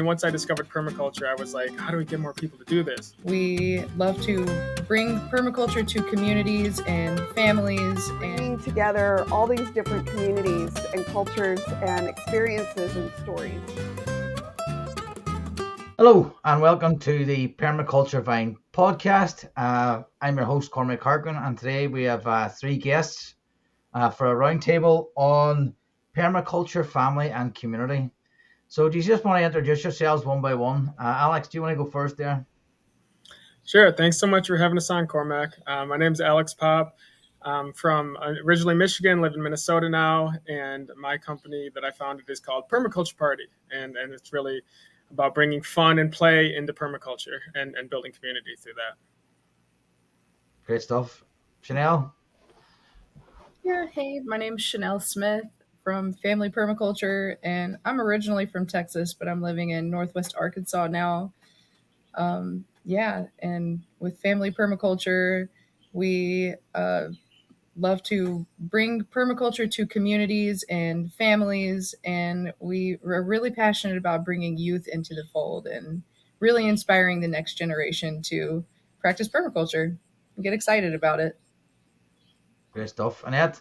once I discovered permaculture, I was like, how do we get more people to do this? We love to bring permaculture to communities and families, bringing together all these different communities and cultures and experiences and stories. Hello and welcome to the Permaculture Vine podcast. I'm your host Cormac Harkin, and today we have three guests for a roundtable on permaculture, family and community. So do you just want to introduce yourselves one by one? Alex, do you want to go first there? Sure. Thanks so much for having us on, Cormac. My name is Alex Popp. I'm from originally Michigan, live in Minnesota now, and my company that I founded is called Permaculture Party, and it's really about bringing fun and play into permaculture and building community through that. Great stuff. Chanel? Yeah, hey, my name's Chanel Smith from Family Permaculture, and I'm originally from Texas, but I'm living in Northwest Arkansas now. And with Family Permaculture, we love to bring permaculture to communities and families, and we are really passionate about bringing youth into the fold and really inspiring the next generation to practice permaculture and get excited about it. Great stuff. Annette?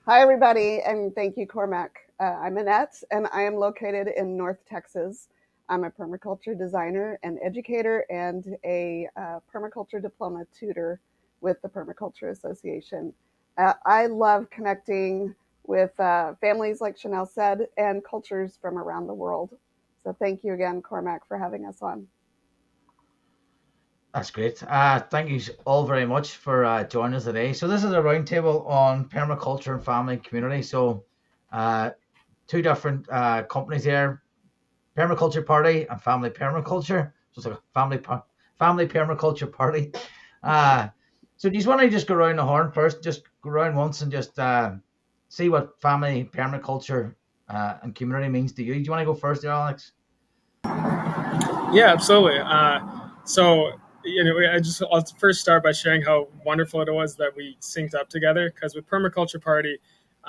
Hi, everybody, and thank you, Cormac. I'm Annette, and I am located in North Texas. I'm a permaculture designer and educator and a permaculture diploma tutor with the Permaculture Association. I love connecting with families, like Chanel said, and cultures from around the world. So thank you again, Cormac, for having us on. That's great. Thank you all very much for joining us today. So this is a roundtable on permaculture and family and community. So two different companies here, Permaculture Party and Family Permaculture. So it's like a family permaculture party. So do you want to just go around the horn first? Just go around once and just see what family permaculture and community means to you. Do you want to go first there, Alex? Yeah, absolutely. I'll first start by sharing how wonderful it was that we synced up together, because with Permaculture Party,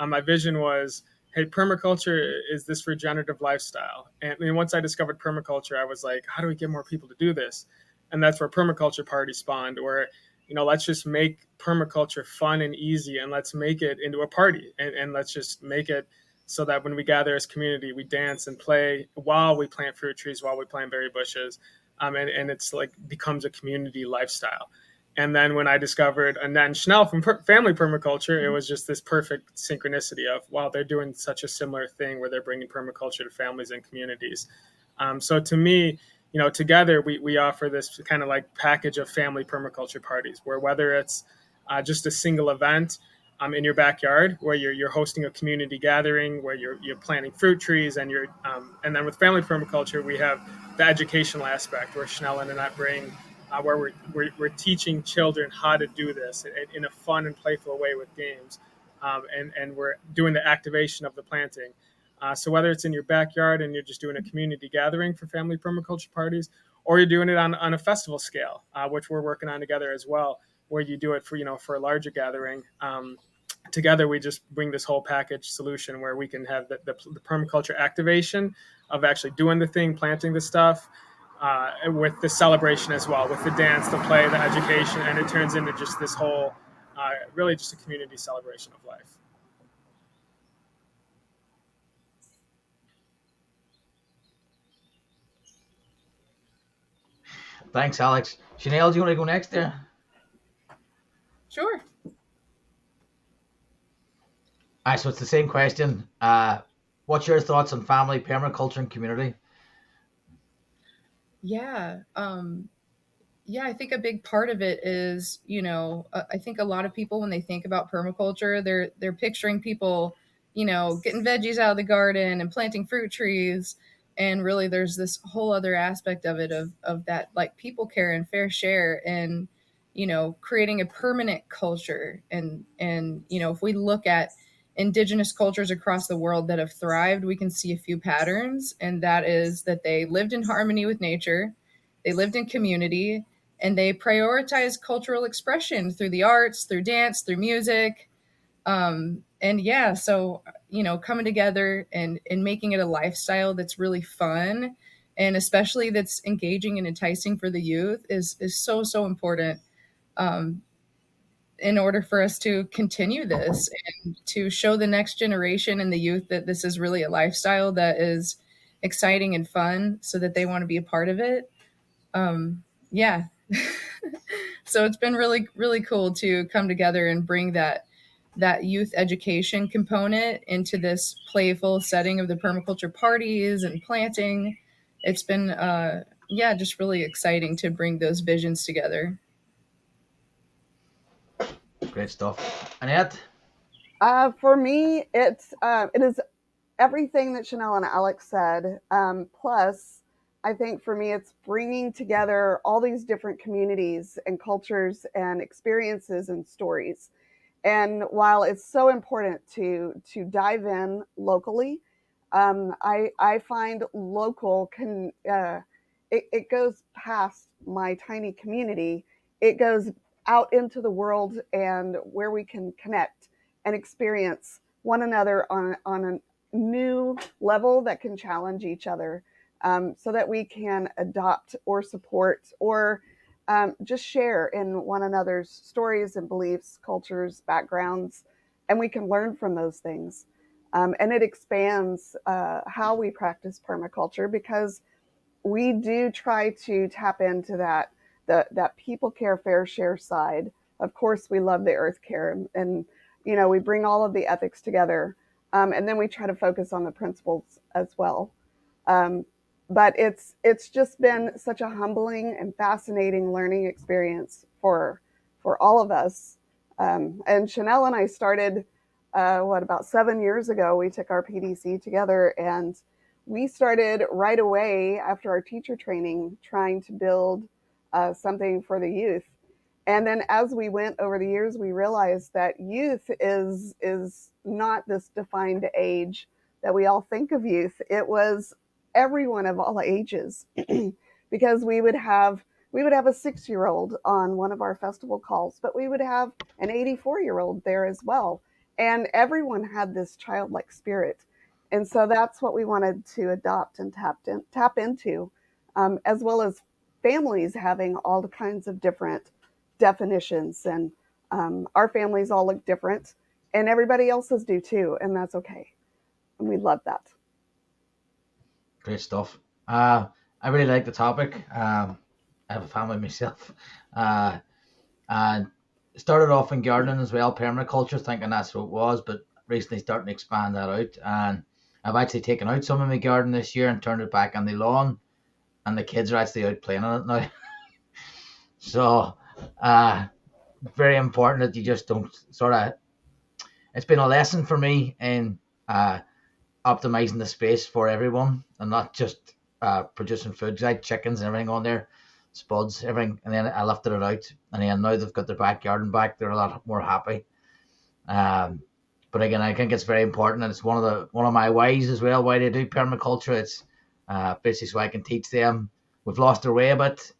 my vision was, hey, permaculture is this regenerative lifestyle. And once I discovered permaculture, I was like, how do we get more people to do this? And that's where Permaculture Party spawned, where, let's just make permaculture fun and easy, and let's make it into a party, and let's just make it so that when we gather as community, we dance and play while we plant fruit trees, while we plant berry bushes. And it's like becomes a community lifestyle. And then when I discovered Annette and Chanel from Family Permaculture, it was just this perfect synchronicity of, wow, they're doing such a similar thing where they're bringing permaculture to families and communities. So to me, together we offer this kind of like package of family permaculture parties, where whether it's just a single event in your backyard, where you're hosting a community gathering, where you're planting fruit trees, and and then with Family Permaculture, we have the educational aspect, where Chanel and Annette bring, where we're teaching children how to do this in a fun and playful way with games, and we're doing the activation of the planting. So whether it's in your backyard and you're just doing a community gathering for family permaculture parties, or you're doing it on a festival scale, which we're working on together as well, where you do it for a larger gathering. Together, we just bring this whole package solution where we can have the permaculture activation of actually doing the thing, planting the stuff, with the celebration as well, with the dance, the play, the education, and it turns into just this whole, really just a community celebration of life. Thanks, Alex. Chanel, do you want to go next there? Sure. All right, so it's the same question. What's your thoughts on family, permaculture, and community? Yeah. I think a big part of it is, I think a lot of people, when they think about permaculture, they're picturing people, getting veggies out of the garden and planting fruit trees. And really there's this whole other aspect of it of that, like, people care and fair share and, creating a permanent culture. And, if we look at indigenous cultures across the world that have thrived, we can see a few patterns. And that is that they lived in harmony with nature. They lived in community, and they prioritize cultural expression through the arts, through dance, through music. yeah, so coming together and making it a lifestyle that's really fun, and especially that's engaging and enticing for the youth is so important, in order for us to continue this and to show the next generation and the youth that this is really a lifestyle that is exciting and fun, so that they want to be a part of it. Yeah. So it's been really, really cool to come together and bring that youth education component into this playful setting of the permaculture parties and planting. It's been, yeah, just really exciting to bring those visions together. Great stuff. Annette? For me, it is everything that Chanel and Alex said. Plus, I think for me, it's bringing together all these different communities and cultures and experiences and stories. And while it's so important to dive in locally, I find local it goes past my tiny community. It goes out into the world, and where we can connect and experience one another on a new level that can challenge each other, so that we can adopt or support or just share in one another's stories and beliefs, cultures, backgrounds, and we can learn from those things. And it expands how we practice permaculture, because we do try to tap into that people care, fair share side. Of course, we love the earth care, and we bring all of the ethics together, and then we try to focus on the principles as well. Um, but it's just been such a humbling and fascinating learning experience for all of us. And Chanel and I started about 7 years ago. We took our PDC together, and we started right away after our teacher training trying to build something for the youth. And then as we went over the years, we realized that youth is not this defined age that we all think of youth. It was everyone of all ages, because we would have a 6-year-old on one of our festival calls, but we would have an 84-year-old there as well. And everyone had this childlike spirit. And so that's what we wanted to adopt and tap into, as well as families having all kinds of different definitions. And our families all look different, and everybody else's do too. And that's okay. And we love that. Great stuff. I really like the topic. I have a family myself. Uh, and started off in gardening as well, permaculture, thinking that's what it was, but recently starting to expand that out. And I've actually taken out some of my garden this year and turned it back on the lawn, and the kids are actually out playing on it now. So, very important that you just don't sort of. It's been a lesson for me in optimizing the space for everyone, and not just producing food. 'Cause I had chickens and everything on there, spuds, everything, and then I lifted it out, and then now they've got their back garden back. They're a lot more happy. But again, I think it's very important, and it's one of my whys as well. Why they do permaculture? It's basically so I can teach them. We've lost our way a bit.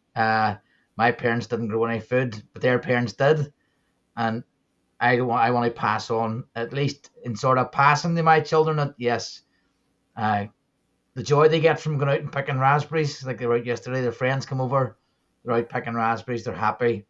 My parents didn't grow any food, but their parents did, and I want to pass on, at least in sort of passing to my children, that yes, the joy they get from going out and picking raspberries, like they were out yesterday. Their friends come over, they're out picking raspberries, they're happy.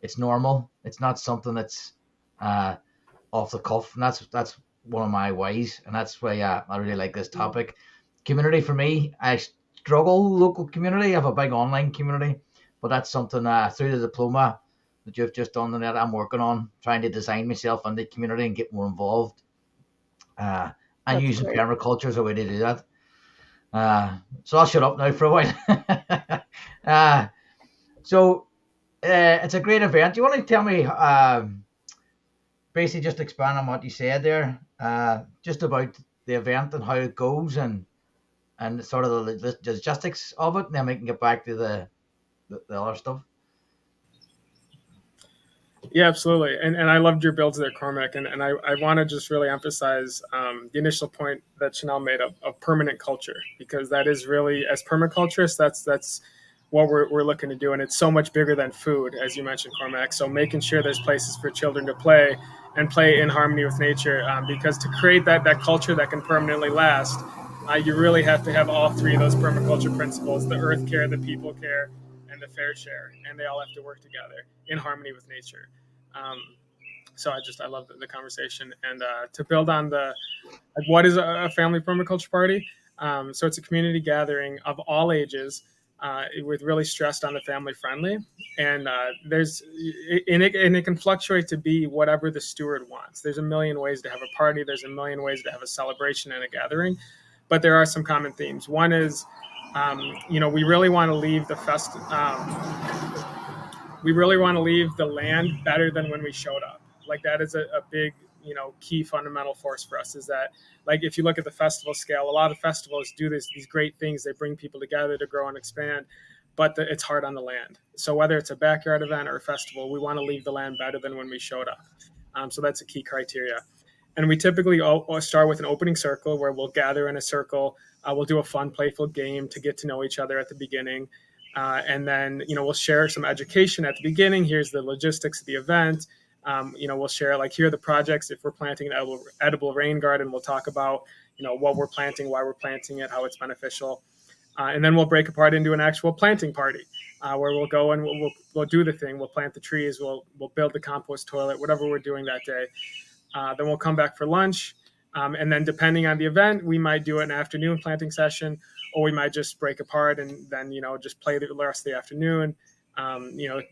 It's normal. It's not something that's off the cuff, and that's one of my ways, and that's why I really like this topic. Community for me, I struggle local community. I have a big online community, but that's something through the diploma that you've just done, and that I'm working on, trying to design myself in the community and get more involved. And That's using great. permaculture as a way to do that. So I'll shut up now for a while. uh, so it's a great event. Do you want to tell me, basically just expand on what you said there, just about the event and how it goes, and sort of the logistics of it, and then we can get back to the other stuff. Yeah, absolutely. And I loved your builds there, Cormac. And I want to just really emphasize the initial point that Chanel made of permanent culture, because that is really, as permaculturists, that's what we're looking to do. And it's so much bigger than food, as you mentioned, Cormac. So making sure there's places for children to play and play in harmony with nature, because to create that culture that can permanently last, you really have to have all three of those permaculture principles: the earth care, the people care, and the fair share. And they all have to work together in harmony with nature. So I love the conversation. And to build on the, like, what is a family permaculture party? So it's a community gathering of all ages, with really stressed on the family friendly. And it can fluctuate to be whatever the steward wants. There's a million ways to have a party. There's a million ways to have a celebration and a gathering, but there are some common themes. One is, we really want to leave the we really want to leave the land better than when we showed up. Like, that is a big, key fundamental force for us, is that, like, if you look at the festival scale, a lot of festivals do these great things. They bring people together to grow and expand, but it's hard on the land. So whether it's a backyard event or a festival, we want to leave the land better than when we showed up. So that's a key criteria. And we typically start with an opening circle where we'll gather in a circle. We'll do a fun, playful game to get to know each other at the beginning. And then, we'll share some education at the beginning. Here's the logistics of the event. We'll share, like, here are the projects. If we're planting an edible rain garden, we'll talk about, what we're planting, why we're planting it, how it's beneficial. And then we'll break apart into an actual planting party, where we'll go and we'll do the thing. We'll plant the trees. We'll build the compost toilet, whatever we're doing that day. Then we'll come back for lunch. And then, depending on the event, we might do an afternoon planting session, or we might just break apart and then, just play the rest of the afternoon.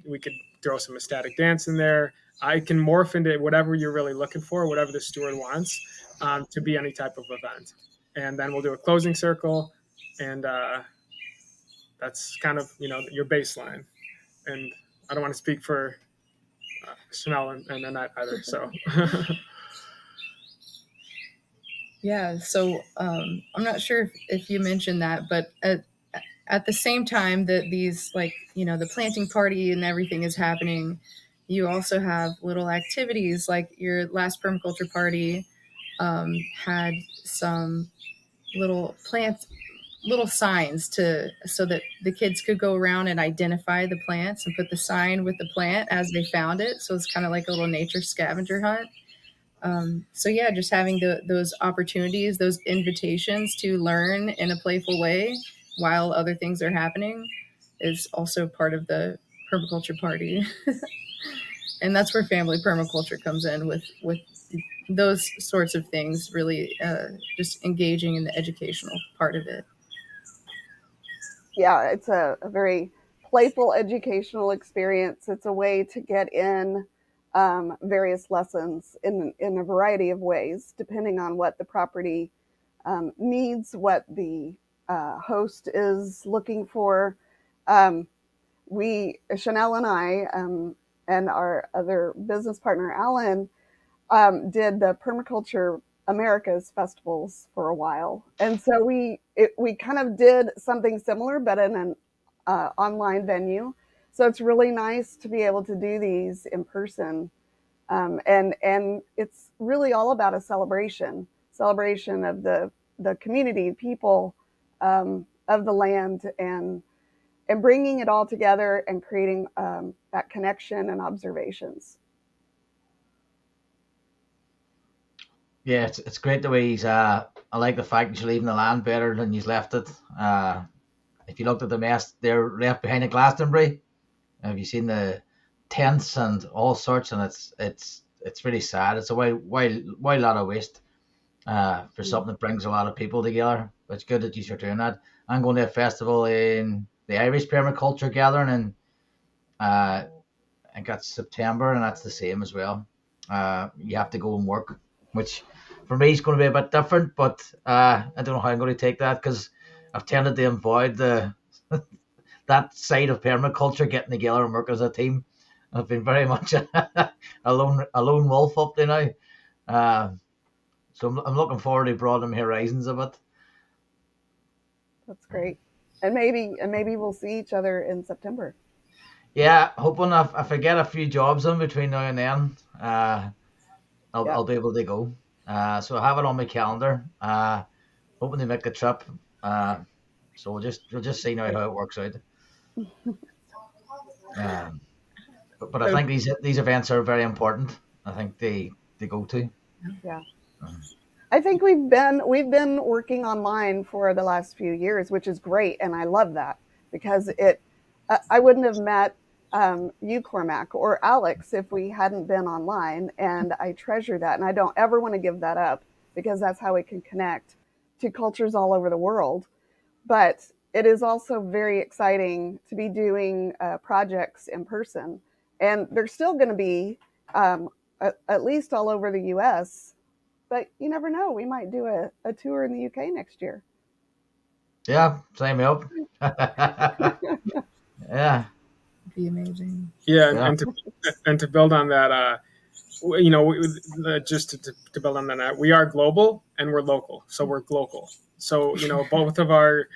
We could throw some ecstatic dance in there. It can morph into whatever you're really looking for, whatever the steward wants, to be any type of event. And then we'll do a closing circle, and that's kind of, your baseline. And I don't want to speak for Chanel and Annette either, so. Yeah, so I'm not sure if you mentioned that, but at the same time that these, like, the planting party and everything is happening, you also have little activities. Like, your last permaculture party had some little signs so that the kids could go around and identify the plants and put the sign with the plant as they found it. So it's kind of like a little nature scavenger hunt. So yeah, just having those opportunities, those invitations to learn in a playful way while other things are happening is also part of the permaculture party. And that's where family permaculture comes in with those sorts of things, really just engaging in the educational part of it. Yeah, it's a very playful educational experience. It's a way to get in various lessons in a variety of ways, depending on what the property needs, what the host is looking for. Chanel and I, and our other business partner, Alan, did the Permaculture Americas festivals for a while. And so we kind of did something similar, but in an online venue. So it's really nice to be able to do these in person. And it's really all about a celebration of the community, people, of the land, and bringing it all together and creating that connection and observations. Yeah, it's great the way he's. I like the fact he's leaving the land better than he's left it. If you looked at the mess they're left behind at Glastonbury, have you seen the tents and all sorts? And it's really sad. It's a wild lot of waste for something that brings a lot of people together. But it's good that you are doing that. I'm going to a festival in the Irish Permaculture Gathering, and I think that's September, and that's the same as well. You have to go and work, which for me is going to be a bit different, but I don't know how I'm going to take that, because I've tended to avoid that side of permaculture, getting together and work as a team. I've been very much a lone wolf up to now. So I'm looking forward to broadening my horizons a bit. That's great. And maybe we'll see each other in September. Yeah, hoping if I get a few jobs in between now and then, I'll be able to go. So I have it on my calendar. Hoping to make the trip. So we'll just see now how it works out. Um, but I think these events are very important. I think they go to. Yeah. Uh, I think we've been working online for the last few years, which is great, and I love that because I wouldn't have met you, Cormac, or Alex if we hadn't been online, and I treasure that, and I don't ever want to give that up because that's how we can connect to cultures all over the world. But it is also very exciting to be doing projects in person, and they're still going to be at least all over the U.S., but you never know. We might do a tour in the UK next year. yeah, sign me up. Yeah, Be amazing. Yeah, yeah, and to build on that, you know, just to build on that, we are global and we're local, so we're local. So you know, both of our,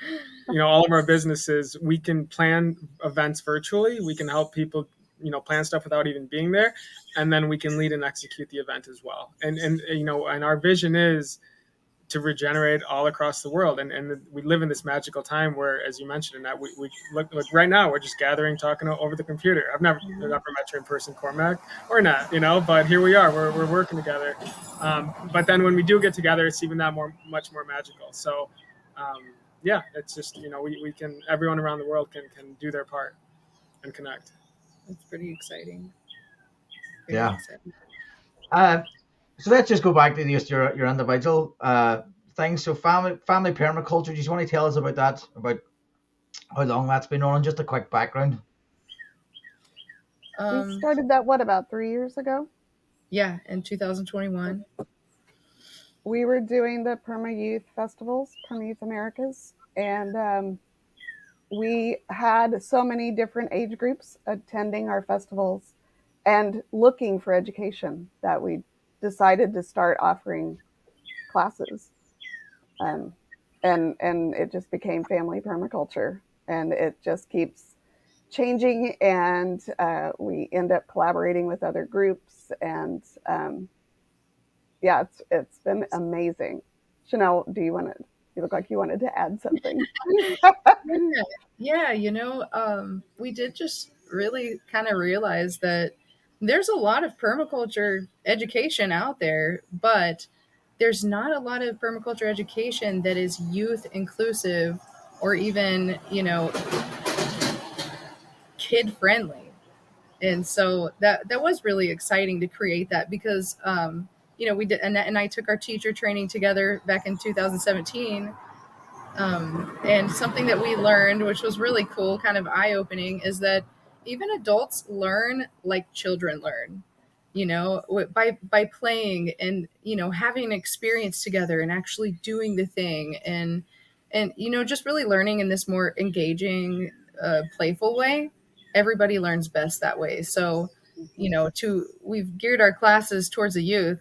you know, all of our businesses, we can plan events virtually. We can help people, you know, plan stuff without even being there, and then we can lead and execute the event as well. And you know, and our vision is to regenerate all across the world. And we live in this magical time where, as you mentioned, that we look like right now we're just gathering, talking over the computer. I've never met you in person, Cormac, or not, you know, but here we are. We're working together. But then when we do get together, it's even that much more magical. So yeah, it's just, you know, we can, everyone around the world can do their part and connect. That's pretty exciting. Very yeah. exciting. So let's just go back to just your individual things. So family permaculture. Do you just want to tell us about that? About how long that's been on? Just a quick background. We started that, what, about 3 years ago? Yeah, in 2021. We were doing the Perma Youth festivals, Perma Youth Americas, and we had so many different age groups attending our festivals and looking for education that we decided to start offering classes. Um, and it just became family permaculture, and it just keeps changing, and we end up collaborating with other groups, and yeah, it's been amazing. Chanel, do you want to? You look like you wanted to add something. Yeah, you know, we did just really kind of realize that there's a lot of permaculture education out there, but there's not a lot of permaculture education that is youth inclusive or even, you know, kid friendly. And so that was really exciting to create that because you know, we did, Annette and I took our teacher training together back in 2017. And something that we learned, which was really cool, kind of eye opening, is that even adults learn like children learn. You know, by playing and, you know, having an experience together and actually doing the thing, and you know, just really learning in this more engaging, playful way. Everybody learns best that way. So, you know, we've geared our classes towards the youth.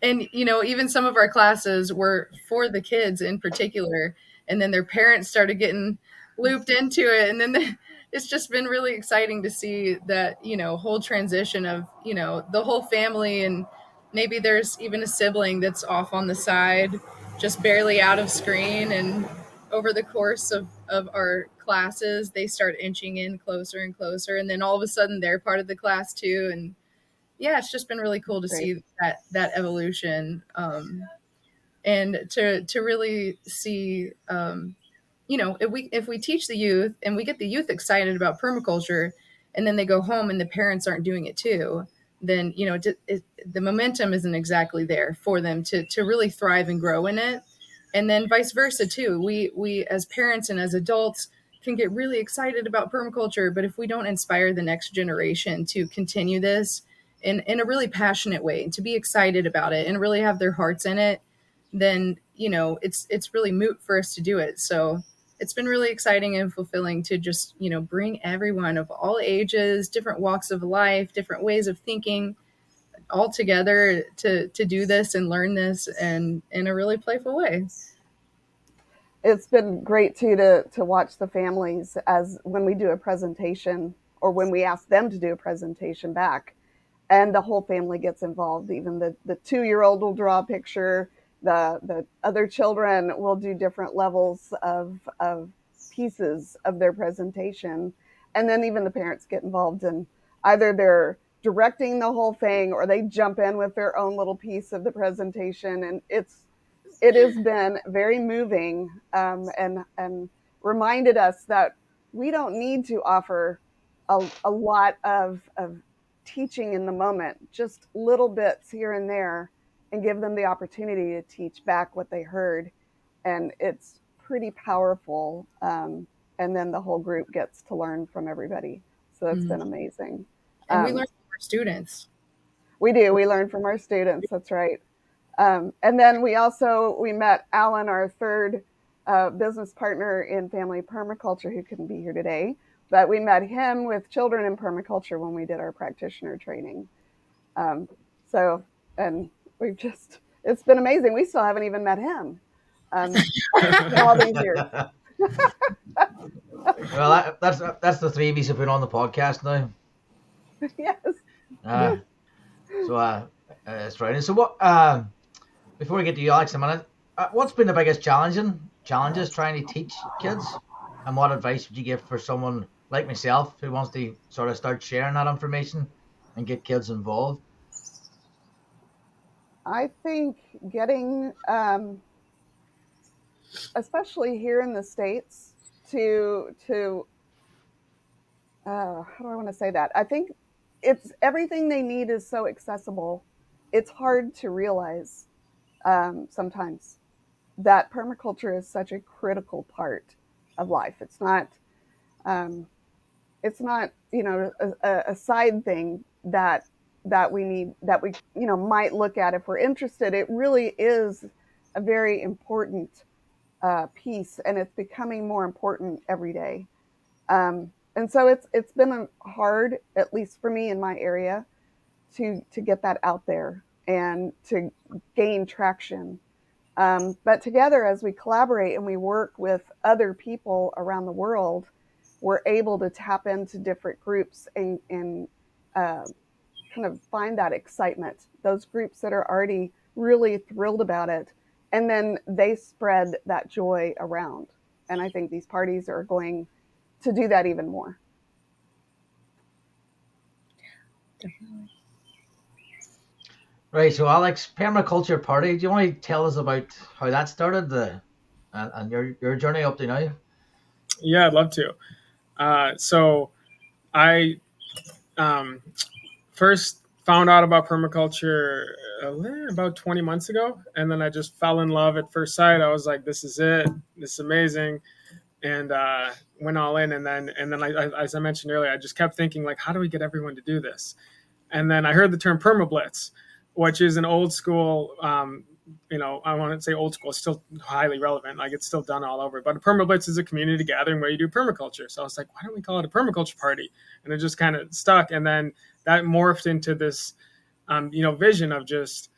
And you know, even some of our classes were for the kids in particular, and then their parents started getting looped into it, and then it's just been really exciting to see that, you know, whole transition of, you know, the whole family, and maybe there's even a sibling that's off on the side, just barely out of screen, and over the course of our classes they start inching in closer and closer, and then all of a sudden they're part of the class too. And yeah, it's just been really cool to Great. see that evolution, and to really see, you know, if we teach the youth and we get the youth excited about permaculture, and then they go home and the parents aren't doing it too, then, you know, the momentum isn't exactly there for them to really thrive and grow in it. And then vice versa too. We as parents and as adults can get really excited about permaculture, but if we don't inspire the next generation to continue this in a really passionate way and to be excited about it and really have their hearts in it, then, you know, it's really moot for us to do it. So it's been really exciting and fulfilling to just, you know, bring everyone of all ages, different walks of life, different ways of thinking all together to do this and learn this, and in a really playful way. It's been great too to watch the families as when we do a presentation or when we ask them to do a presentation back, and the whole family gets involved. Even the 2-year-old will draw a picture. The other children will do different levels of pieces of their presentation. And then even the parents get involved in either they're directing the whole thing or they jump in with their own little piece of the presentation. And it has been very moving, and reminded us that we don't need to offer a lot of teaching in the moment, just little bits here and there, and give them the opportunity to teach back what they heard. And it's pretty powerful. And then the whole group gets to learn from everybody. So that's been amazing. And we learn from our students. We do. We learn from our students. That's right. And then we met Alan, our third business partner in family permaculture, who couldn't be here today. But we met him with children in permaculture when we did our practitioner training. And it's been amazing. We still haven't even met him all these years. Well, that's the three of us have been on the podcast now. Yes. It's right. So what? Before we get to you, Alex, a minute. What's been the biggest challenges trying to teach kids, and what advice would you give for someone like myself who wants to sort of start sharing that information and get kids involved? I think getting, especially here in the States, to how do I want to say that? I think it's everything they need is so accessible. It's hard to realize sometimes that permaculture is such a critical part of life. It's not a side thing that we need, that we might look at if we're interested. It really is a very important piece, and it's becoming more important every day. And so it's been hard, at least for me in my area, to get that out there and to gain traction. But together, as we collaborate and we work with other people around the world, we're able to tap into different groups and kind of find that excitement, those groups that are already really thrilled about it. And then they spread that joy around. And I think these parties are going to do that even more. Right. So, Alex, permaculture party. Do you want to tell us about how that started, and your journey up to now? Yeah, I'd love to. So I first found out about permaculture about 20 months ago, and then I just fell in love at first sight. I was like, "This is it. This is amazing," and went all in. And then as I mentioned earlier, I just kept thinking, like, how do we get everyone to do this? And then I heard the term permablitz, which is an old school. I want to say old school, it's still highly relevant. Like, it's still done all over. But a permablitz is a community gathering where you do permaculture. So I was like, why don't we call it a permaculture party? And it just kind of stuck. And then that morphed into this, vision of just,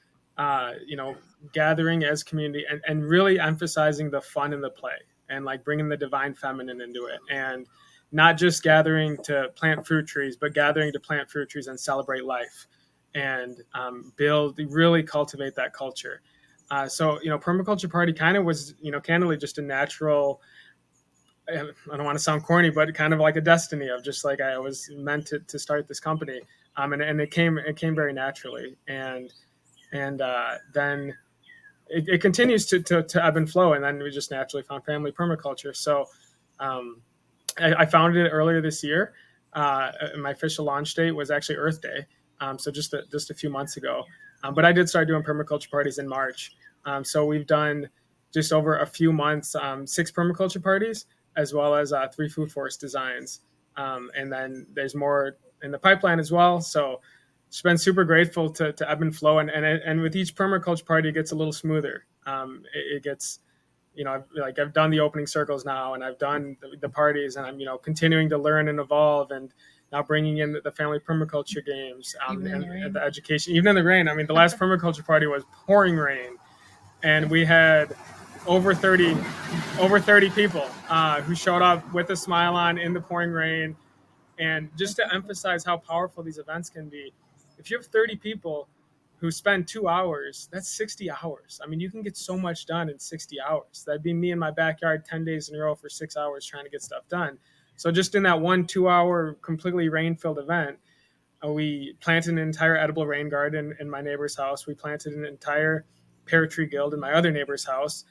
gathering as community and really emphasizing the fun and the play and like bringing the divine feminine into it. And not just gathering to plant fruit trees, but gathering to plant fruit trees and celebrate life and really cultivate that culture. So permaculture party kind of was, candidly just a natural, I don't want to sound corny, but kind of like a destiny of just like I was meant to start this company. And it came very naturally. And then it continues to ebb and flow. And then we just naturally found family permaculture. So I founded it earlier this year. My official launch date was actually Earth Day. So just a few months ago. But I did start doing permaculture parties in March. So we've done just over a few months, 6 permaculture parties, as well as 3 food forest designs. And then there's more in the pipeline as well. So it's been super grateful to ebb and flow. And with each permaculture party, it gets a little smoother. It gets, I've done the opening circles now, and I've done the parties, and I'm, continuing to learn and evolve, and now bringing in the family permaculture games and the education, even in the rain. I mean, the last permaculture party was pouring rain, and we had over 30 people who showed up with a smile on in the pouring rain. And just to emphasize how powerful these events can be, if you have 30 people who spend 2 hours, that's 60 hours. I mean, you can get so much done in 60 hours. That'd be me in my backyard 10 days in a row for 6 hours trying to get stuff done. So just in that 1 2 hour completely rain filled event, we planted an entire edible rain garden in my neighbor's house. We planted an entire pear tree guild in my other neighbor's house.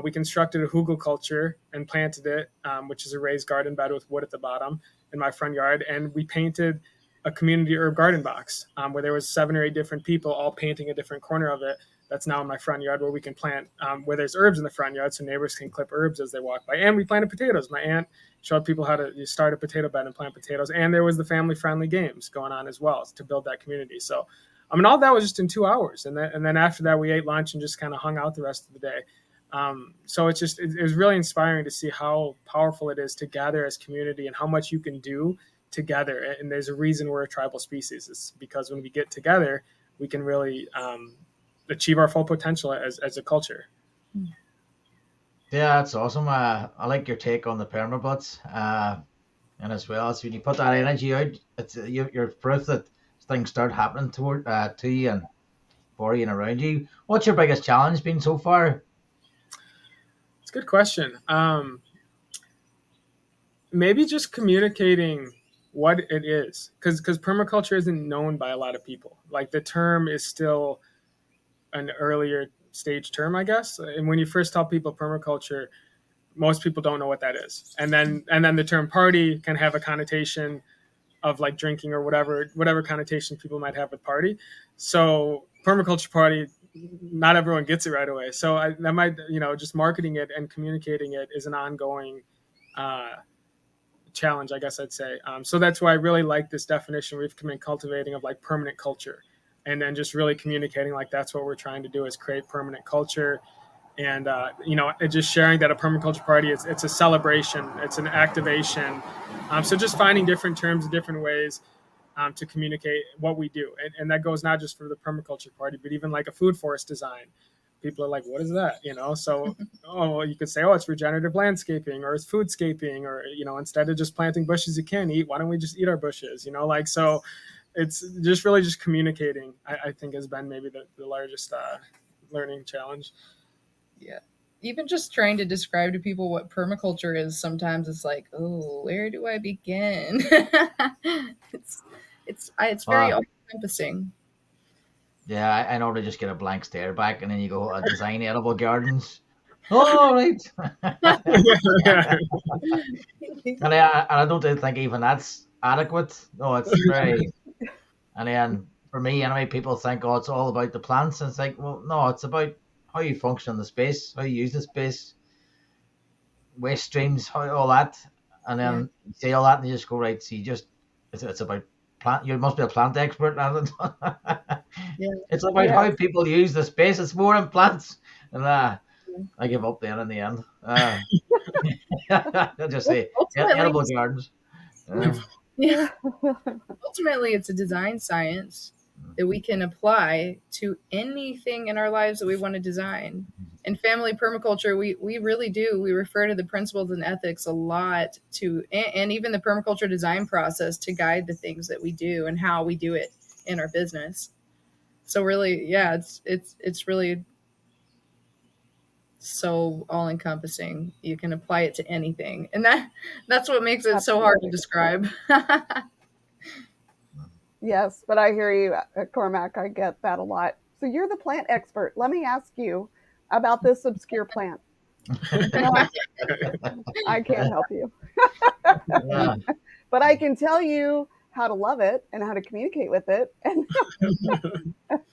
We constructed a hugelkultur and planted it, which is a raised garden bed with wood at the bottom in my front yard. And we painted a community herb garden box where there was 7 or 8 different people all painting a different corner of it. That's now in my front yard where we can plant, where there's herbs in the front yard so neighbors can clip herbs as they walk by. And we planted potatoes. My aunt showed people how to start a potato bed and plant potatoes. And there was the family-friendly games going on as well to build that community. So, I mean, all that was just in 2 hours. And then after that, we ate lunch and just kind of hung out the rest of the day. So it was really inspiring to see how powerful it is to gather as community and how much you can do together. And there's a reason we're a tribal species. It's because when we get together, we can really achieve our full potential as a culture. Yeah, that's awesome. I like your take on the permabuds, and as well as when you put that energy out, it's you're proof that things start happening to you and for you and around you. What's your biggest challenge been so far? It's a good question. Maybe just communicating what it is, because permaculture isn't known by a lot of people. Like, the term is still an earlier stage term, I guess. And when you first tell people permaculture, most people don't know what that is. And then the term party can have a connotation of like drinking or whatever connotation people might have with party. So permaculture party, not everyone gets it right away. So that might, just marketing it and communicating it is an ongoing challenge, I guess I'd say. So that's why I really like this definition we've been cultivating of like permanent culture, and then just really communicating like that's what we're trying to do is create permanent culture. And just sharing that a permaculture party it's a celebration, it's an activation. So just finding different terms and different ways to communicate what we do, and that goes not just for the permaculture party, but even like a food forest design. People are like, what is that? So you could say, it's regenerative landscaping, or it's foodscaping, or instead of just planting bushes you can't eat, why don't we just eat our bushes? So it's just really just communicating, I think, has been maybe the largest learning challenge. Yeah. Even just trying to describe to people what permaculture is, sometimes it's like, oh, where do I begin? It's very all-encompassing. Yeah, I normally just get a blank stare back, and then you go, design edible gardens. Oh, right. And I don't think even that's adequate. No, it's very. And then for me, anyway, people think, it's all about the plants. And it's like, well, no, it's about how you function in the space, how you use the space, waste streams, all that. And then you say all that, and you just go, right. So it's about plant. You must be a plant expert. It's about how people use the space. It's more in plants. And I give up then in the end. I'll just say edible gardens. Yeah. Ultimately, it's a design science that we can apply to anything in our lives that we want to design. In family permaculture, we really do. We refer to the principles and ethics a lot and even the permaculture design process to guide the things that we do and how we do it in our business. So really, it's really so all encompassing. You can apply it to anything. And that's what makes it so hard to describe. Yes, but I hear you, Cormac. I get that a lot. So you're the plant expert. Let me ask you about this obscure plant. I can't help you. But I can tell you how to love it and how to communicate with it. And how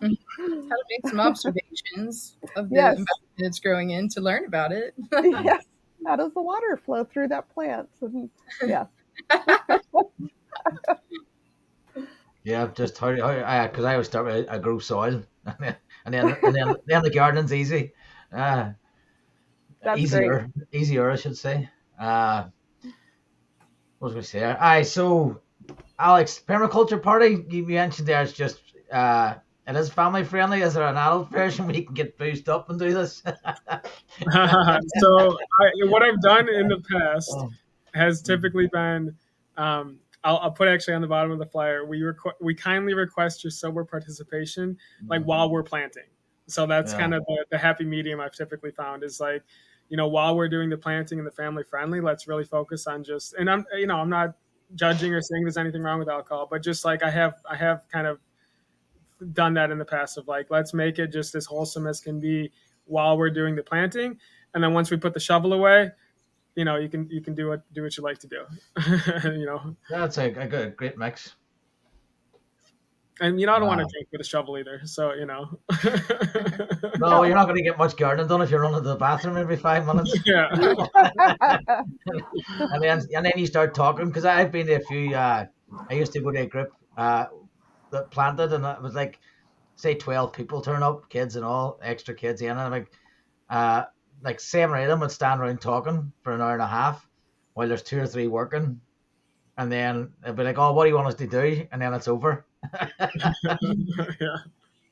to make some observations of the environment it's growing in to learn about it. Yes. How does the water flow through that plant? Yeah. Yeah, just how because I always start with I grow soil, and then the garden's easy. That's easier, I should say. What was I going to say? So Alex, permaculture party you mentioned there is just it is family friendly. Is there an adult version where you can get boozed up and do this? So what I've done in the past has typically been I'll put actually on the bottom of the flyer. We kindly request your sober participation, like while we're planting. So that's Yeah. kind of the happy medium I've typically found is like, while we're doing the planting and the family friendly, let's really focus on just. And I'm not judging or saying there's anything wrong with alcohol, but just like I have kind of done that in the past of like, let's make it just as wholesome as can be while we're doing the planting, and then once we put the shovel away, you can do what you like to do. That's a good, great mix. And I don't want to Uh, drink with a shovel either. So no, you're not going to get much gardening done if you're running to the bathroom every 5 minutes. yeah, And then you start talking, because I've been to a few. I used to go to a group that planted, and it was like, say 12 people turn up, kids and all, extra kids in, and like 7 or 8 of them would stand around talking for an hour and a half while there's 2 or 3 working, and then it'd be like, oh, what do you want us to do? And then it's over.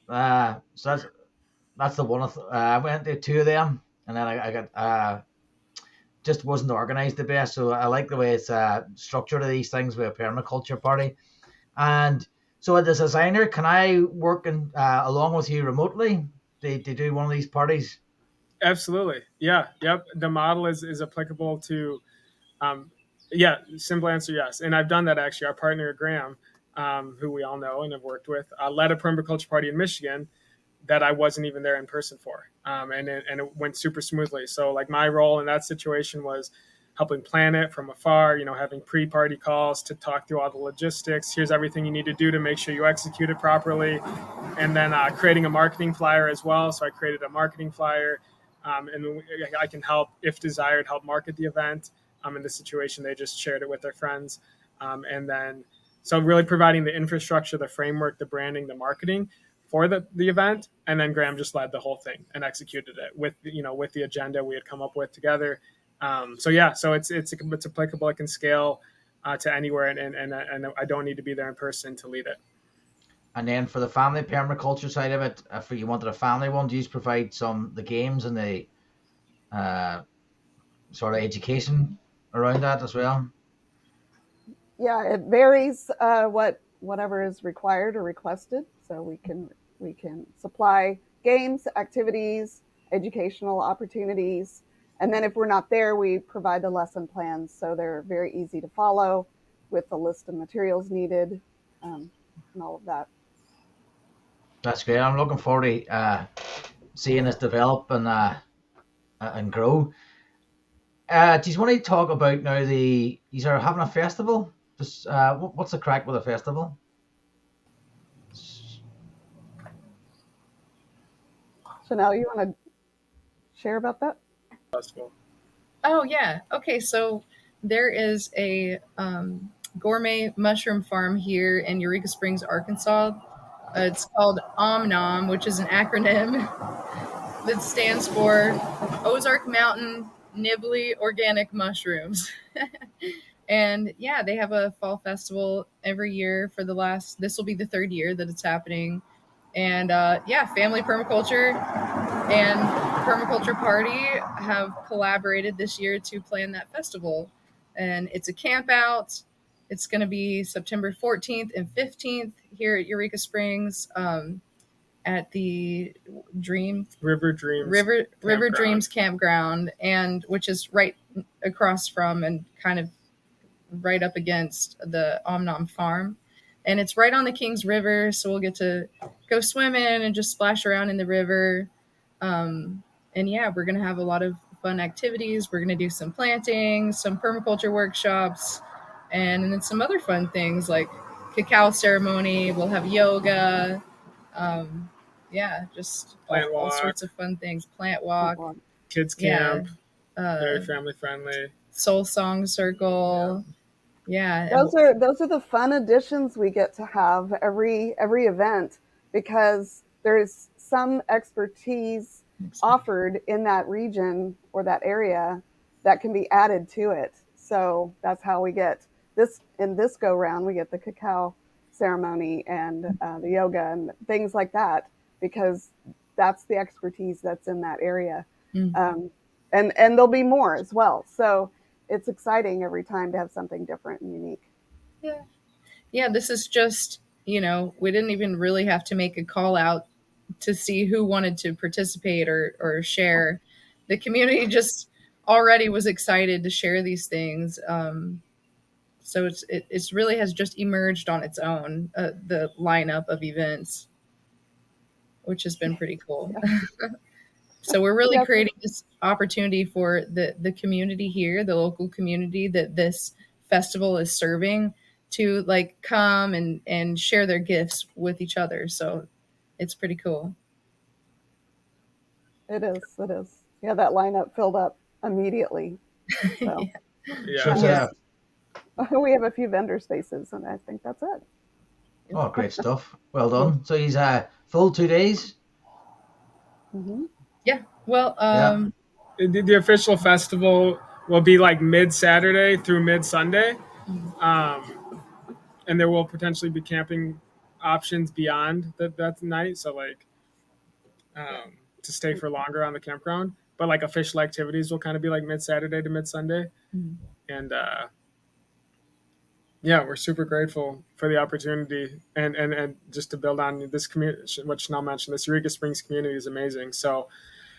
yeah. So that's the one. I went to 2 of them, and then I got just wasn't organized the best. So I like the way it's structured of these things with a permaculture party. And so as a designer, can I work along with you remotely to do one of these parties? Absolutely. Yeah. Yep. The model is applicable to. Yeah. Simple answer, yes. And I've done that actually. Our partner Graham, who we all know and have worked with, led a permaculture party in Michigan that I wasn't even there in person for. And it went super smoothly. So like my role in that situation was helping plan it from afar, having pre-party calls to talk through all the logistics. Here's everything you need to do to make sure you execute it properly. And then creating a marketing flyer as well. So I created a marketing flyer, and I can help, if desired, help market the event. In this situation, they just shared it with their friends. And then, so really providing the infrastructure, the framework, the branding, the marketing for the event, and then Graham just led the whole thing and executed it with the agenda we had come up with together. So it's applicable. It can scale to anywhere, and I don't need to be there in person to lead it. And then for the family permaculture side of it, if you wanted a family one, do you provide the games and the sort of education around that as well? Yeah, it varies whatever is required or requested. So we can supply games, activities, educational opportunities, and then if we're not there, we provide the lesson plans. So they're very easy to follow with the list of materials needed, and all of that. That's great. I'm looking forward to seeing this develop and grow. Do you want to talk about now you are having a festival? Just what's the crack with a festival? Chanel, you want to share about that? Festival. Oh yeah. Okay, so there is a gourmet mushroom farm here in Eureka Springs, Arkansas. It's called OMNOM, which is an acronym that stands for Ozark Mountain Nibbly Organic Mushrooms. And yeah, they have a fall festival every year for this will be the 3rd year that it's happening. And Family Permaculture and Permaculture Party have collaborated this year to plan that festival. And it's a camp out. It's going to be September 14th and 15th here at Eureka Springs, at the River Dreams Campground, and which is right across from and kind of right up against the OMNOM farm. And it's right on the Kings River, so we'll get to go swimming and just splash around in the river. And yeah, we're going to have a lot of fun activities. We're going to do some planting, some permaculture workshops, and then some other fun things like cacao ceremony. We'll have yoga. Just all sorts of fun things. Plant walk. Kids camp. Very family friendly. Soul song circle. Yeah. Those are the fun additions we get to have every event, because there's some expertise offered in that region or that area that can be added to it. So that's how we get this in this go round. We get the cacao ceremony and the yoga and things like that, because that's the expertise that's in that area. Mm-hmm. And there'll be more as well. So it's exciting every time to have something different and unique. Yeah, this is just, we didn't even really have to make a call out to see who wanted to participate or share. The community just already was excited to share these things. So it's really has just emerged on its own, the lineup of events, which has been pretty cool. Yeah. So we're really Yeah. creating this opportunity for the community here, the local community that this festival is serving, to like come and share their gifts with each other. So it's pretty cool. It is. It is. Yeah, that lineup filled up immediately. So, Yeah. So Yeah. and yeah. we have a few vendor spaces, and I think that's it. Oh, great stuff. Well done. So he's full 2 days. Mm-hmm. Yeah. Well, Yeah. The official festival will be like mid Saturday through mid Sunday, um, and there will potentially be camping options beyond that night. So like to stay for longer on the campground, but like official activities will kind of be like mid Saturday to mid Sunday, and yeah, we're super grateful for the opportunity and just to build on this community, what Chanel mentioned. This Eureka Springs community is amazing. So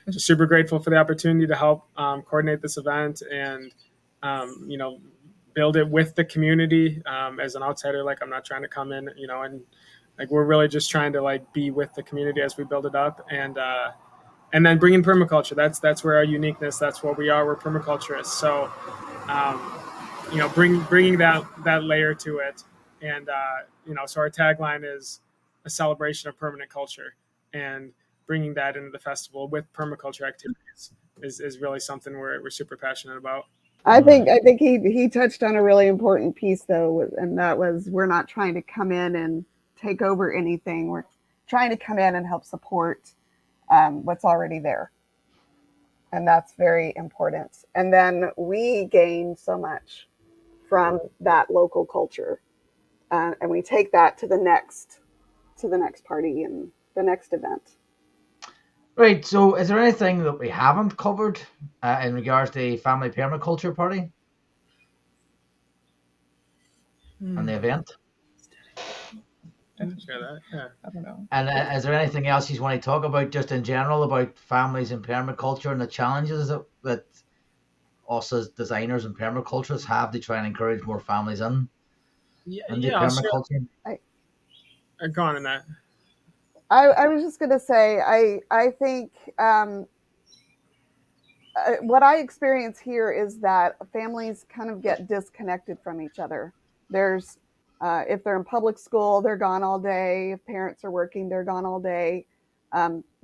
just super grateful for the opportunity to help coordinate this event and build it with the community as an outsider. Like I'm not trying to come in, and like we're really just trying to like be with the community as we build it up and then bring in permaculture. That's where our uniqueness. That's what we are. We're permaculturists. So um, bringing that layer to it, and so our tagline is a celebration of permanent culture, and bringing that into the festival with permaculture activities is really something we're super passionate about. I think he touched on a really important piece though, and that was we're not trying to come in and take over anything. We're trying to come in and help support what's already there, and that's very important. And then we gain so much from that local culture, and we take that to the next party and the next event. Right. So is there anything that we haven't covered in regards to the family permaculture party and the event? Share that. Yeah. I don't know. And is there anything else you want to talk about just in general about families and permaculture and the challenges that us as designers and permaculturists have to try and encourage more families Yeah. in the Yeah. I'll share. permaculture? Go on in that. I was just going to say, I think what I experience here is that families kind of get disconnected from each other. There's, if they're in public school, they're gone all day. If parents are working, they're gone all day.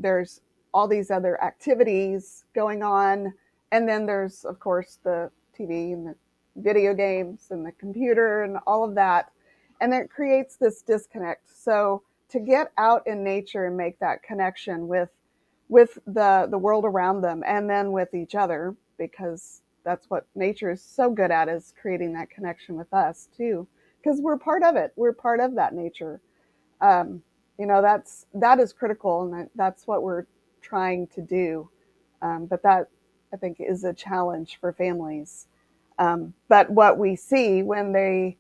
There's all these other activities going on. And then there's, of course, the TV and the video games and the computer and all of that. And it creates this disconnect. So to get out in nature and make that connection with the world around them and then with each other, because that's what nature is so good at, is creating that connection with us too, because we're part of it, we're part of that nature. um, that is critical, and that's what we're trying to do. But that, I think, is a challenge for families. But what we see when we're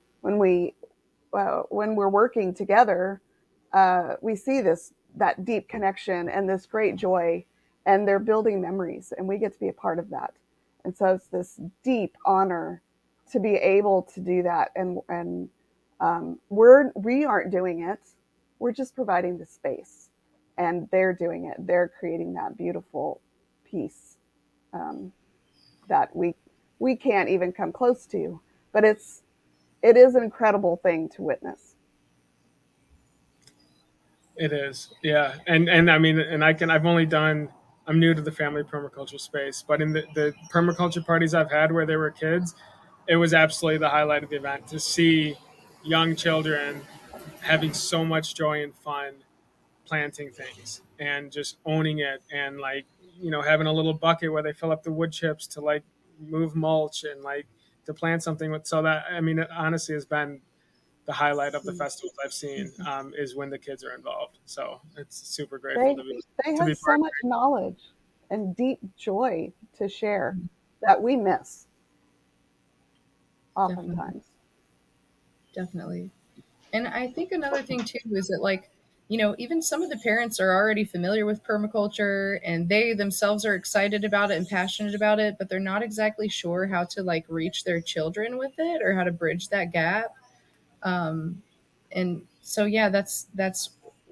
working together, we see that deep connection and this great joy, and they're building memories, and we get to be a part of that. And so it's this deep honor to be able to do that. And we aren't doing it; we're just providing the space, and they're doing it. They're creating that beautiful piece um, that we can't even come close to, but it is an incredible thing to witness. It is, yeah, and I mean, and I've only done. I'm new to the family permaculture space, but in the permaculture parties I've had where there were kids, it was absolutely the highlight of the event to see young children having so much joy and fun planting things and just owning it, and like having a little bucket where they fill up the wood chips to like move mulch and like to plant something with. So that, I mean, it honestly has been the highlight of the festivals I've seen, is when the kids are involved. So it's super grateful They to be they to have be so part much knowledge and deep joy to share that we miss Definitely. oftentimes. Definitely. And I think another thing too is that, like, even some of the parents are already familiar with permaculture and they themselves are excited about it and passionate about it, but they're not exactly sure how to like reach their children with it or how to bridge that gap. Um, and so yeah, that's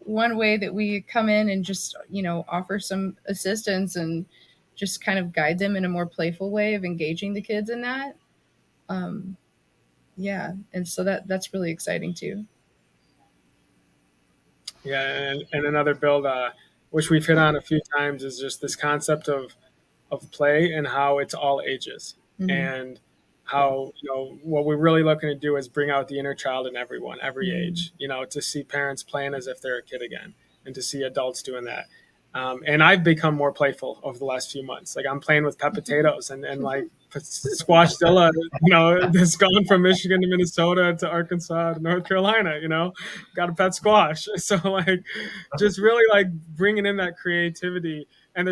one way that we come in and just offer some assistance and just kind of guide them in a more playful way of engaging the kids in that. Um, yeah, and so that's really exciting too. Yeah, and another build, which we've hit on a few times, is just this concept of play and how it's all ages, Mm-hmm. and how what we're really looking to do is bring out the inner child in everyone, every Mm-hmm. age. To see parents playing as if they're a kid again, and to see adults doing that. And I've become more playful over the last few months. Like I'm playing with pet potatoes and like squashzilla, that's gone from Michigan to Minnesota to Arkansas to North Carolina. Got a pet squash. So like, just really like bringing in that creativity. And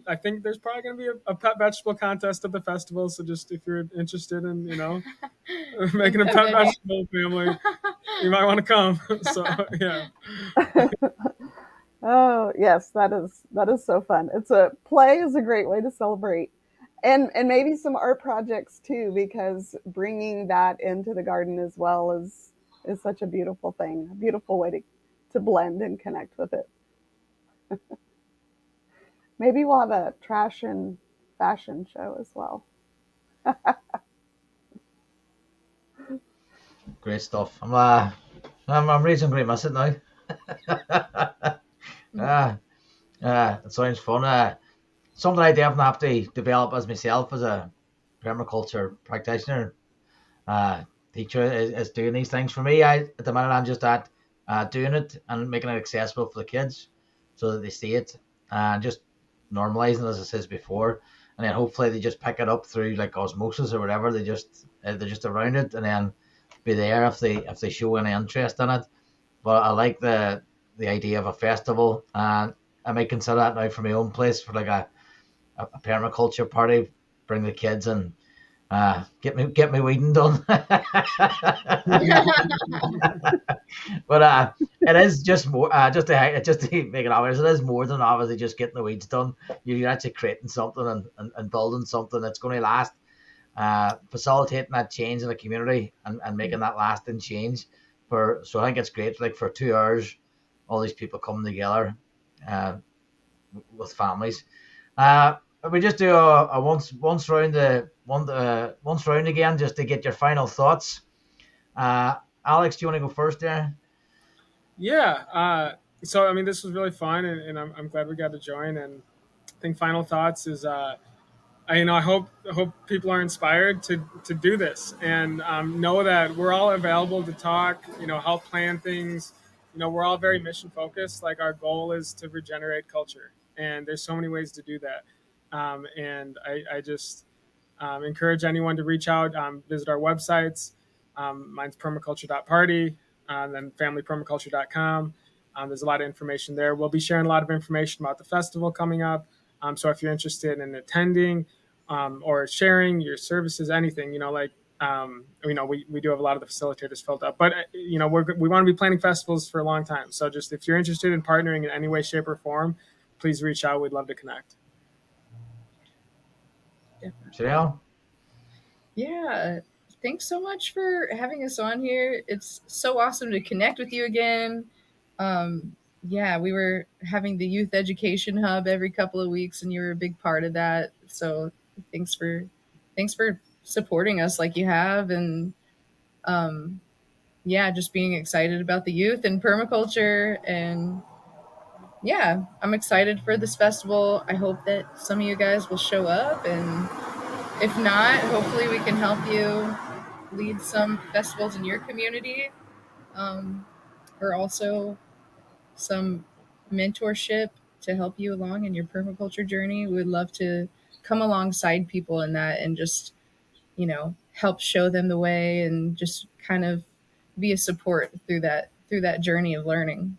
I think there's probably going to be a pet vegetable contest at the festival. So just if you're interested in, making a pet vegetable family, you might want to come. So yeah. Oh, yes, that is so fun. It's a play is a great way to celebrate. And maybe some art projects too, because bringing that into the garden as well is such a beautiful thing, a beautiful way to blend and connect with it. Maybe we'll have a trash and fashion show as well. Great stuff. I'm raising great mess it now. Ah, it sounds fun. Something I definitely have to develop as myself as a permaculture practitioner, uh, teacher is doing these things for me. At the minute I'm just at doing it and making it accessible for the kids so that they see it and just normalizing as I says before, and then hopefully they just pick it up through like osmosis or whatever. They're just around it and then be there if they show any interest in it. But I like the idea of a festival, and I might consider that now for my own place for like a permaculture party. Bring the kids and get me weeding done. But it is just more just to make it obvious. It is more than obviously just getting the weeds done. You're actually creating something and building something that's going to last. Facilitating that change in the community and making that lasting change. So I think it's great. Like for 2 hours, all these people coming together uh, with families. Uh, we just do a once round again just to get your final thoughts. Alex, do you want to go first there? Yeah. So I mean, this was really fun, and I'm glad we got to join. And I think final thoughts is, I hope people are inspired to do this, and know that we're all available to talk. Help plan things. We're all very mission focused. Like our goal is to regenerate culture, and there's so many ways to do that. And I just encourage anyone to reach out, visit our websites. Mine's permaculture.party, then familypermaculture.com. There's a lot of information there. We'll be sharing a lot of information about the festival coming up. So if you're interested in attending, or sharing your services, anything, we do have a lot of the facilitators filled up, but we want to be planning festivals for a long time. So just if you're interested in partnering in any way, shape, or form, please reach out. We'd love to connect. Cheryl? Yeah. Thanks so much for having us on here. It's so awesome to connect with you again. Yeah, we were having the youth education hub every couple of weeks and you were a big part of that. So thanks for thanks for supporting us like you have, and um yeah, just being excited about the youth and permaculture. And yeah, I'm excited for this festival. I hope that some of you guys will show up, and if not, hopefully we can help you lead some festivals in your community, um, or also some mentorship to help you along in your permaculture journey. We would love to come alongside people in that and just, help show them the way and just kind of be a support through that journey of learning.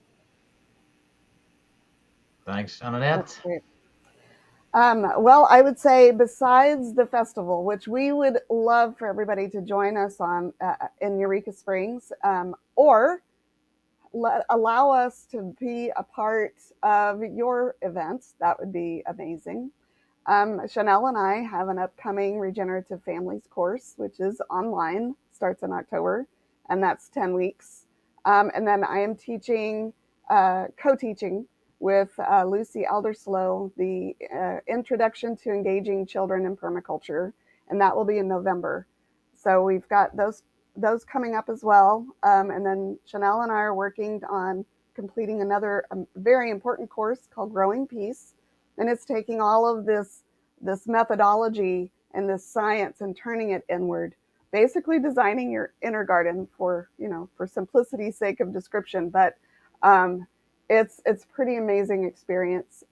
Thanks, That's Annette. great. Well, I would say besides the festival, which we would love for everybody to join us on in Eureka Springs, or allow us to be a part of your events, that would be amazing. Chanel and I have an upcoming Regenerative Families course, which is online, starts in October, and that's 10 weeks. And then I am teaching, co-teaching with Lucy Elderslow, the Introduction to Engaging Children in Permaculture, and that will be in November. So we've got those coming up as well. And then Chanel and I are working on completing another very important course called Growing Peace, and it's taking all of this methodology and this science and turning it inward, basically designing your inner garden for simplicity's sake of description. But it's pretty amazing experience,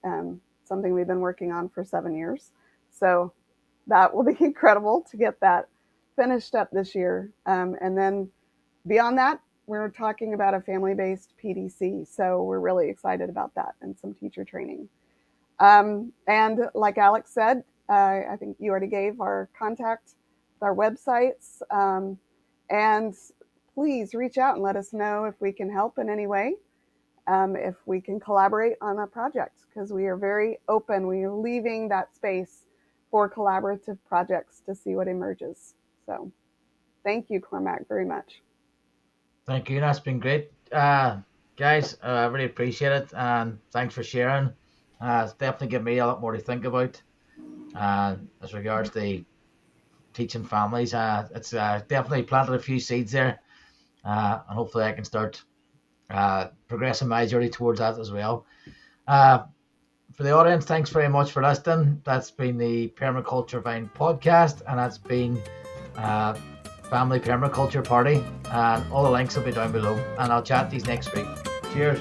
something we've been working on for 7 years. So that will be incredible to get that finished up this year. And then beyond that, we're talking about a family-based PDC. So we're really excited about that, and some teacher training. And like Alex said, I think you already gave our contact, our websites, and please reach out and let us know if we can help in any way, if we can collaborate on a project, because we are very open. We are leaving that space for collaborative projects to see what emerges. So thank you, Cormac, very much. Thank you. That's been great. Guys, I really appreciate it. And thanks for sharing. It's definitely given me a lot more to think about as regards to teaching families. It's definitely planted a few seeds there. And hopefully I can start progressing my journey towards that as well. For the audience, thanks very much for listening. That's been the Permaculture Vine podcast, and that's been Family Permaculture Party, and all the links will be down below, and I'll chat these next week. Cheers.